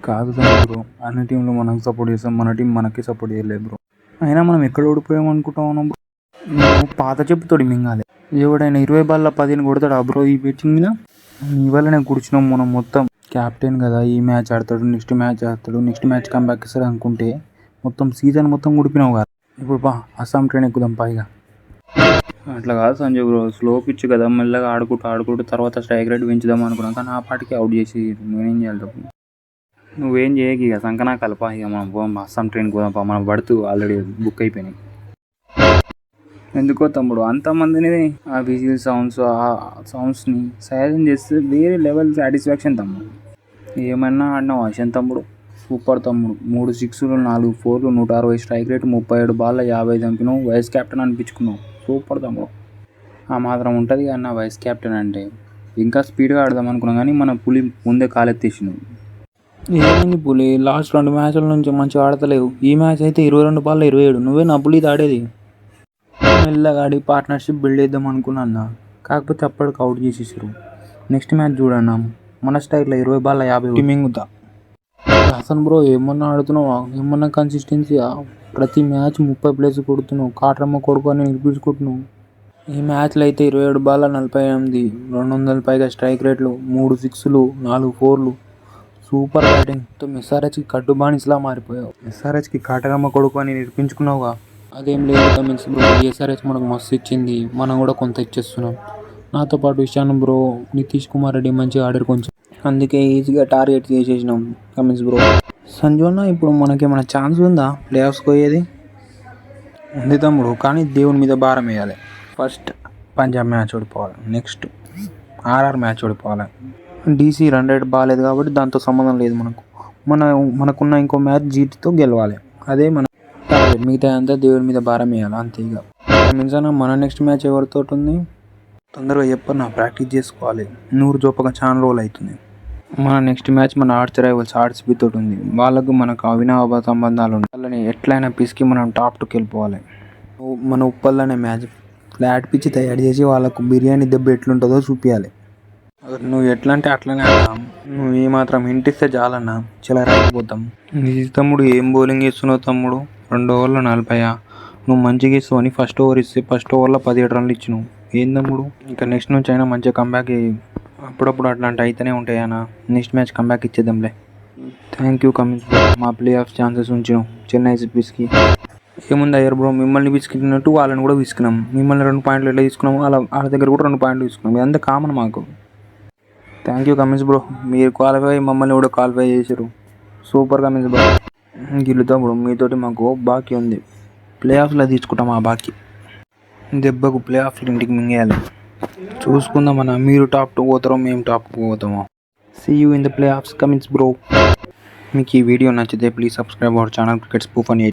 కాదు సంజు బ్రో, అన్ని టీంలు మనకు సపోర్ట్ చేస్తాం, మన టీం మనకి సపోర్ట్ చేయలేదు బ్రో. అయినా మనం ఎక్కడ ఓడిపోయాం అనుకుంటాం బ్రో. నువ్వు పాత చెప్పుతోడి మింగాలి. ఎవడైనా 20 బాల్ల 10 కొడతాడా బ్రో ఈ పిచ్చింగ్ మీద? నీ వల్లనే కూర్చున్నాం మనం మొత్తం. క్యాప్టెన్ కదా, ఈ మ్యాచ్ ఆడతాడు, నెక్స్ట్ మ్యాచ్ ఆడతాడు, నెక్స్ట్ మ్యాచ్ కంబ్యాక్ ఇస్తాడు అనుకుంటే మొత్తం సీజన్ మొత్తం గుడిపినావు కదా. ఇప్పుడు అస్సాం ట్రైన్ ఎక్కుదాం పైగా. అట్లా కాదు సంజయ్ బ్రో, స్లో పిచ్ కదా, మెల్లగా ఆడుకుంటూ తర్వాత స్ట్రైక్ రేట్ పెంచుదాం అనుకున్నాం, కానీ ఆ పాటికి అవుట్ చేసి నేనేం చేయాలి? నువ్వేం చేయకు ఇక, సంకనా కలప ఇక, మనం పోదాం అస్సాం ట్రైన్కి పోదాం. మనం పడుతూ ఆల్రెడీ బుక్ అయిపోయినాయి. ఎందుకో తమ్ముడు, అంతమందిని ఆ విజిల్ సౌండ్స్, ఆ సౌండ్స్ని సైలెంట్ చేస్తే వేరే లెవెల్ సాటిస్ఫాక్షన్ తమ్ముడు. ఏమన్నా ఆడినావు ఆశన్ తమ్ముడు, సూపర్ తమ్ముడు. 3 సిక్స్లు 4 4లు 160 స్ట్రైక్ రేట్, 37 బాల్ల 50 చంపినావు, వైస్ కెప్టెన్ అనిపించుకున్నావు. సూపర్ తమ్ముడు. ఆ మాత్రం ఉంటుంది అన్న వైస్ కెప్టెన్ అంటే. ఇంకా స్పీడ్గా ఆడదాం అనుకున్నాం, కానీ మన పులి ముందే కాలెత్తేసినావు. ఏమైంది పులి? లాస్ట్ 2 మ్యాచ్ల నుంచి మంచిగా ఆడతలేవు. ఈ మ్యాచ్ అయితే 22 బాల్ల 27. నువ్వే నా పులి ఆడేది. మెల్లగా ఆడి పార్ట్నర్షిప్ బిల్డ్ చేద్దాం అనుకున్నా, కాకపోతే అప్పటికి అవుట్ చేసేసారు. నెక్స్ట్ మ్యాచ్ చూడన్నా, మన స్టైల్లో 20 బాల్ల 50 మింగుతా. హసన్ బ్రో ఏమన్నా ఆడుతున్నావా? ఏమన్నా కన్సిస్టెన్సీయా? ప్రతి మ్యాచ్ 30 ప్లేస్ కొడుతున్నావు, కాటరమ్మ కొడుకు అని నిలిపించుకుంటున్నావు. ఈ మ్యాచ్లో అయితే 27 బాల్ల 48, 200 పైగా స్ట్రైక్ రేట్లు, 3 సిక్స్లు 4 4లు. Super batting. ఎస్ఆర్హెచ్కి కట్టుబానిస్లా మారిపోయావు. ఎస్ఆర్హెచ్కి కాటరమ్మ కొడుకు అని నిరూపించుకున్నావుగా. అదేం లేదు కమిన్స్ బ్రో, ఎస్ఆర్హెచ్ మనకు మస్తు ఇచ్చింది, మనం కూడా కొంత ఇచ్చేస్తున్నాం. నాతో పాటు ఇషాన్ బ్రో, నితీష్ కుమార్ రెడ్డి మంచిగా ఆడారు కొంచెం, అందుకే ఈజీగా టార్గెట్ చేసేసినాం కమిన్స్ బ్రో. సంజు అన్న, ఇప్పుడు మనకేమైనా ఛాన్స్ ఉందా ప్లే ఆఫ్స్కి పోయేది? ఉంది తమ్ముడు, కానీ దేవుని మీద భారం వేయాలి. ఫస్ట్ పంజాబ్ మ్యాచ్ ఓడిపోవాలి, నెక్స్ట్ ఆర్ఆర్ మ్యాచ్ ఓడిపోవాలి. డీసీ రన్ రేట్ బాగాలేదు కాబట్టి దాంతో సంబంధం లేదు మనకు. మనకున్న ఇంకో మ్యాచ్ జీటీతో గెలవాలి, అదే మన టార్గెట్. మిగతా అంతా దేవుని మీద భారం వేయాలి అంతే. ఇక మించాన మన నెక్స్ట్ మ్యాచ్ ఎవరితో ఉంది? తొందరగా చెప్పన్నా, ప్రాక్టీస్ చేసుకోవాలి. 100 జోపగా చాలా రోజులు అవుతుంది. మన నెక్స్ట్ మ్యాచ్ మన ఆర్చ్ రైవల్స్ ఆర్సీబీ తోటి ఉంది. వాళ్ళకు మనకు అవినాభావ సంబంధాలు ఉన్నాయి. వాళ్ళని ఎట్లయినా పిసికి మనం టాప్ 2కి వెళ్ళిపోవాలి. మన ఉప్పల్లోనే మ్యాచ్ ఫ్లాట్ పిచ్ తయారు చేసి వాళ్ళకు బిర్యానీ దెబ్బ ఎట్లుంటుందో చూపించాలి. నువ్వు ఎట్లా అంటే అట్లనే అన్నా, నువ్వు ఏమాత్రం ఇంటిస్తే చాలన్నా చాలా రాకపోతాం. నీ తమ్ముడు ఏం బౌలింగ్ చేస్తున్నావు తమ్ముడు? 2 ఓవర్లో 40. నువ్వు మంచిగా ఇస్తావు అని ఫస్ట్ ఓవర్ ఇస్తే ఫస్ట్ ఓవర్లో 17 రన్లు ఇచ్చినావు. ఏం తమ్ముడు? ఇంకా నెక్స్ట్ నుంచి అయినా మంచిగా కంబ్యాక్. అప్పుడప్పుడు అట్లాంటి అయితేనే ఉంటాయి అన్న. నెక్స్ట్ మ్యాచ్ కంబ్యాక్ ఇచ్చేద్దాంలే. థ్యాంక్ యూ కమిన్స్ బ్రో, మా ప్లే ఆఫ్ ఛాన్సెస్ ఉంచినాం చెన్నై పిసికి. ఏముంది అయ్యారు బ్రో, మిమ్మల్ని విసికినట్టు వాళ్ళని కూడా విసుకున్నాం. మిమ్మల్ని 2 పాయింట్లు ఎట్లా తీసుకున్నాము, వాళ్ళ దగ్గర కూడా 2 పాయింట్లు తీసుకున్నాం. ఇదంతా కామన్ మాకు. థ్యాంక్ యూ కమిన్స్ బ్రో, మీరు క్వాలిఫై మమ్మల్ని కూడా క్వాలిఫై చేశారు. Super Cummins bro. గిల్లుతా బ్రో, మీతోటి మాకు బాకీ ఉంది. ప్లే ఆఫ్లో తీసుకుంటాం ఆ బాకీ. దెబ్బకు ప్లే ఆఫ్లో ఇంటికి మింగేయాలి. చూసుకుందాం అన్న, మీరు టాప్ 2 పోతారో మేము టాప్ 2 పోతామో. See you in the play offs Cummins bro. మీకు ఈ వీడియో నచ్చితే please subscribe our channel cricket spoof అని.